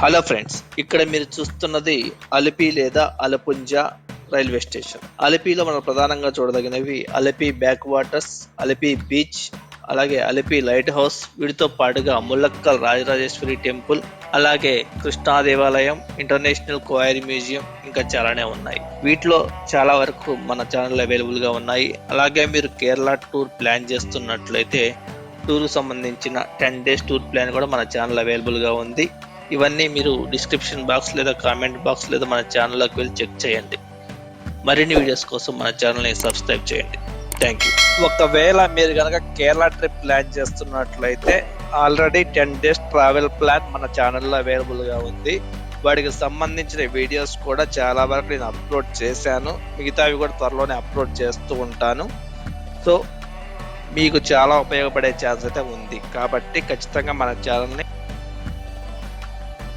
Hello friends, ఇక్కడ మీరు చూస్తున్నది అలిపి లేదా అలపుంజ రైల్వే స్టేషన్. అలిపిలో మనం ప్రధానంగా చూడదగినవి Alleppey backwaters, Alleppey beach, అలాగే అలిపి లైట్ హౌస్, వీటితో పాటుగా ముల్లక్కల్ రాజరాజేశ్వరి టెంపుల్, అలాగే కృష్ణా దేవాలయం, ఇంటర్నేషనల్ కోయర్ మ్యూజియం, ఇంకా చాలానే ఉన్నాయి. వీటిలో చాలా వరకు మన ఛానల్ అవైలబుల్ గా ఉన్నాయి. అలాగే మీరు కేరళ టూర్ ప్లాన్ చేస్తున్నట్లయితే టూర్ సంబంధించిన 10 days టూర్ ప్లాన్ కూడా మన ఛానల్ అవైలబుల్ గా ఉంది. ఇవన్నీ మీరు డిస్క్రిప్షన్ బాక్స్ లేదా కామెంట్ బాక్స్ లేదా మన ఛానల్లోకి వెళ్ళి చెక్ చేయండి. మరిన్ని వీడియోస్ కోసం మన ఛానల్ని సబ్స్క్రైబ్ చేయండి. Thank you. ఒకవేళ మీరు కనుక కేరళ ట్రిప్ ప్లాన్ చేస్తున్నట్లయితే ఆల్రెడీ 10 days ట్రావెల్ ప్లాన్ మన ఛానల్లో అవైలబుల్గా ఉంది. వాటికి సంబంధించిన వీడియోస్ కూడా చాలా వరకు నేను అప్లోడ్ చేశాను. మిగతావి కూడా త్వరలోనే అప్లోడ్ చేస్తూ ఉంటాను. సో మీకు చాలా ఉపయోగపడే ఛాన్స్ అయితే ఉంది. కాబట్టి ఖచ్చితంగా మన ఛానల్ని